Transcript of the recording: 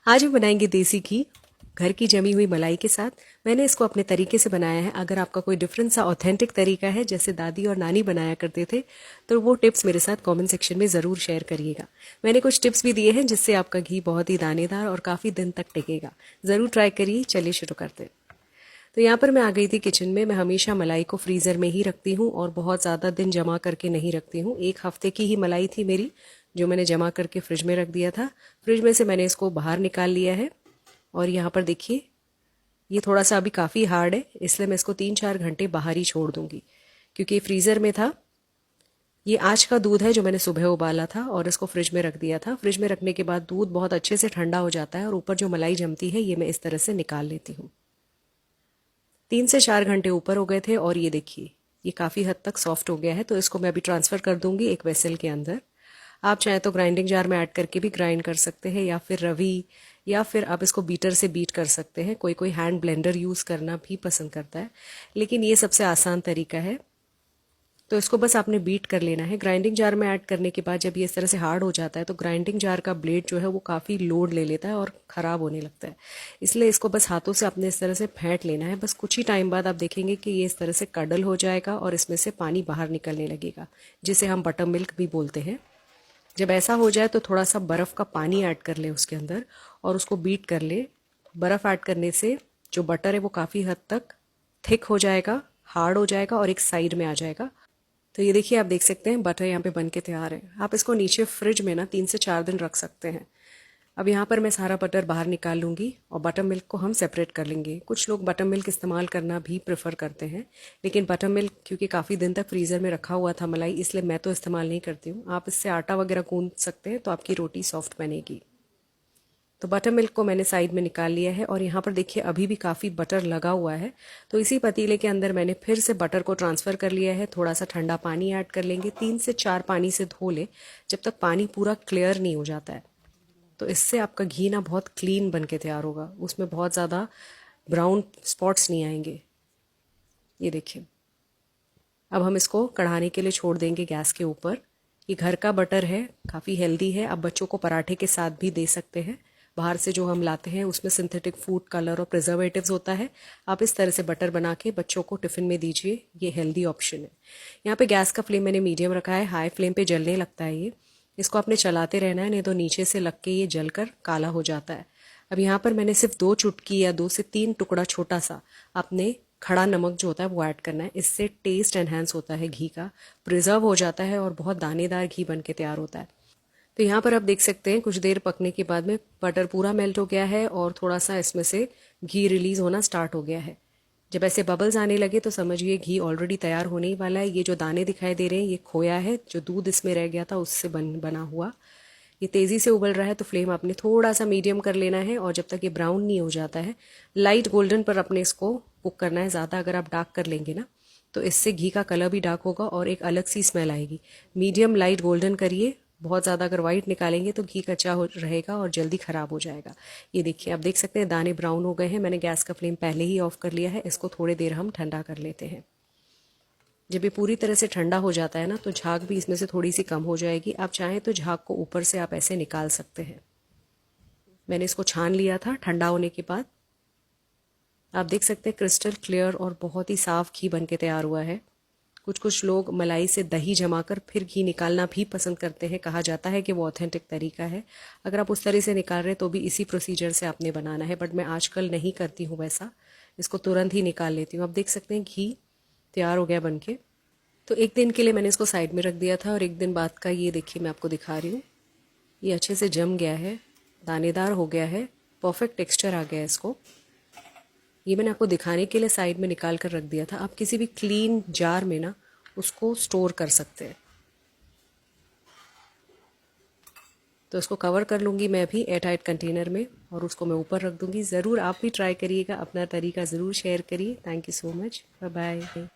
आज हम बनाएंगे देसी घी घर की जमी हुई मलाई के साथ। मैंने इसको अपने तरीके से बनाया है। अगर आपका कोई डिफरेंट सा ऑथेंटिक तरीका है जैसे दादी और नानी बनाया करते थे तो वो टिप्स मेरे साथ कमेंट सेक्शन में ज़रूर शेयर करिएगा। मैंने कुछ टिप्स भी दिए हैं जिससे आपका घी बहुत ही दानेदार और काफ़ी दिन तक टिकेगा। ज़रूर ट्राई करिए। चलिए शुरू करते हैं। तो यहाँ पर मैं आ गई थी किचन में। मैं हमेशा मलाई को फ्रीज़र में ही रखती हूँ और बहुत ज़्यादा दिन जमा करके नहीं रखती हूँ। एक हफ्ते की ही मलाई थी मेरी जो मैंने जमा करके फ्रिज में रख दिया था। फ्रिज में से मैंने इसको बाहर निकाल लिया है और यहाँ पर देखिए ये थोड़ा सा अभी काफ़ी हार्ड है, इसलिए मैं इसको 3-4 घंटे बाहर ही छोड़ दूंगी क्योंकि फ्रीज़र में था। ये आज का दूध है जो मैंने सुबह उबाला था और इसको फ्रिज में रख दिया था। फ्रिज में रखने के बाद दूध बहुत अच्छे से ठंडा हो जाता है और ऊपर जो मलाई जमती है ये मैं इस तरह से निकाल लेती हूँ। 3 से 4 घंटे ऊपर हो गए थे और ये देखिए ये काफ़ी हद तक सॉफ्ट हो गया है। तो इसको मैं अभी ट्रांसफ़र कर दूंगी एक वेसल के अंदर। आप चाहें तो ग्राइंडिंग जार में ऐड करके भी ग्राइंड कर सकते हैं या फिर रवी या फिर आप इसको बीटर से बीट कर सकते हैं। कोई कोई हैंड ब्लेंडर यूज़ करना भी पसंद करता है, लेकिन ये सबसे आसान तरीका है। तो इसको बस आपने बीट कर लेना है। ग्राइंडिंग जार में ऐड करने के बाद जब ये इस तरह से हार्ड हो जाता है तो ग्राइंडिंग जार का ब्लेड जो है वो काफ़ी लोड ले लेता है और ख़राब होने लगता है। इसलिए इसको बस हाथों से अपने इस तरह से फेंट लेना है। बस कुछ ही टाइम बाद आप देखेंगे कि ये इस तरह से कडल हो जाएगा और इसमें से पानी बाहर निकलने लगेगा, जिसे हम बटर मिल्क भी बोलते हैं। जब ऐसा हो जाए तो थोड़ा सा बर्फ़ का पानी ऐड कर ले उसके अंदर और उसको बीट कर ले। बर्फ़ ऐड करने से जो बटर है वो काफ़ी हद तक थिक हो जाएगा, हार्ड हो जाएगा और एक साइड में आ जाएगा। तो ये देखिए आप देख सकते हैं बटर यहाँ पे बन के तैयार है। आप इसको नीचे फ्रिज में ना 3 से 4 दिन रख सकते हैं। अब यहाँ पर मैं सारा बटर बाहर निकाल लूँगी और बटर मिल्क को हम सेपरेट कर लेंगे। कुछ लोग बटर मिल्क इस्तेमाल करना भी प्रेफर करते हैं, लेकिन बटर मिल्क क्योंकि काफ़ी दिन तक फ्रीज़र में रखा हुआ था मलाई, इसलिए मैं तो इस्तेमाल नहीं करती हूँ। आप इससे आटा वगैरह गूंद सकते हैं तो आपकी रोटी सॉफ्ट बनेगी। तो बटर मिल्क को मैंने साइड में निकाल लिया है और यहाँ पर देखिए अभी भी काफ़ी बटर लगा हुआ है। तो इसी पतीले के अंदर मैंने फिर से बटर को ट्रांसफ़र कर लिया है। थोड़ा सा ठंडा पानी ऐड कर लेंगे। 3 से 4 पानी से धो ले जब तक पानी पूरा क्लियर नहीं हो जाता है। तो इससे आपका घी ना बहुत क्लीन बन के तैयार होगा, उसमें बहुत ज़्यादा ब्राउन स्पॉट्स नहीं आएंगे। ये देखिए अब हम इसको कढ़ाने के लिए छोड़ देंगे गैस के ऊपर। ये घर का बटर है, काफ़ी हेल्दी है। आप बच्चों को पराठे के साथ भी दे सकते हैं। बाहर से जो हम लाते हैं उसमें सिंथेटिक फूड कलर और प्रिजर्वेटिव्स होता है। आप इस तरह से बटर बना के बच्चों को टिफ़िन में दीजिए, ये हेल्दी ऑप्शन है। यहाँ पे गैस का फ्लेम मैंने मीडियम रखा है। हाई फ्लेम पे जलने लगता है ये, इसको आपने चलाते रहना है, नहीं तो नीचे से लग के ये जलकर काला हो जाता है। अब यहाँ पर मैंने सिर्फ 2 चुटकी या 2 से 3 टुकड़ा छोटा सा आपने खड़ा नमक जो होता है वो ऐड करना है। इससे टेस्ट एनहेंस होता है, घी का प्रिजर्व हो जाता है और बहुत दानेदार घी बन के तैयार होता है। तो यहाँ पर आप देख सकते हैं कुछ देर पकने के बाद में बटर पूरा मेल्ट हो गया है और थोड़ा सा इसमें से घी रिलीज़ होना स्टार्ट हो गया है। जब ऐसे बबल्स आने लगे तो समझिए घी ऑलरेडी तैयार होने ही वाला है। ये जो दाने दिखाई दे रहे हैं ये खोया है, जो दूध इसमें रह गया था उससे बना हुआ। ये तेज़ी से उबल रहा है तो फ्लेम आपने थोड़ा सा मीडियम कर लेना है और जब तक ये ब्राउन नहीं हो जाता है लाइट गोल्डन पर अपने इसको कुक करना है। ज़्यादा अगर आप डार्क कर लेंगे ना तो इससे घी का कलर भी डार्क होगा और एक अलग सी स्मेल आएगी। मीडियम लाइट गोल्डन करिए। बहुत ज़्यादा अगर वाइट निकालेंगे तो घी कच्चा हो रहेगा और जल्दी ख़राब हो जाएगा। ये देखिए आप देख सकते हैं दाने ब्राउन हो गए हैं। मैंने गैस का फ्लेम पहले ही ऑफ कर लिया है। इसको थोड़ी देर हम ठंडा कर लेते हैं। जब ये पूरी तरह से ठंडा हो जाता है ना तो झाग भी इसमें से थोड़ी सी कम हो जाएगी। आप चाहें तो झाग को ऊपर से आप ऐसे निकाल सकते हैं। मैंने इसको छान लिया था ठंडा होने के बाद। आप देख सकते हैं क्रिस्टल क्लियर और बहुत ही साफ़ घी बन के तैयार हुआ है। कुछ लोग मलाई से दही जमाकर फिर घी निकालना भी पसंद करते हैं। कहा जाता है कि वो ऑथेंटिक तरीका है। अगर आप उस तरह से निकाल रहे हैं तो भी इसी प्रोसीजर से आपने बनाना है, बट मैं आजकल नहीं करती हूँ वैसा। इसको तुरंत ही निकाल लेती हूँ। आप देख सकते हैं घी तैयार हो गया बन के। तो एक दिन के लिए मैंने इसको साइड में रख दिया था और एक दिन बाद का ये देखिए मैं आपको दिखा रही हूँ। ये अच्छे से जम गया है, दानेदार हो गया है, परफेक्ट टेक्सचर आ गया है इसको। ये मैंने आपको दिखाने के लिए साइड में निकाल कर रख दिया था। आप किसी भी क्लीन जार में ना उसको स्टोर कर सकते हैं। तो इसको कवर कर लूँगी मैं भी एयर टाइट कंटेनर में और उसको मैं ऊपर रख दूँगी। ज़रूर आप भी ट्राई करिएगा, अपना तरीका ज़रूर शेयर करिए। Thank you so much, bye bye.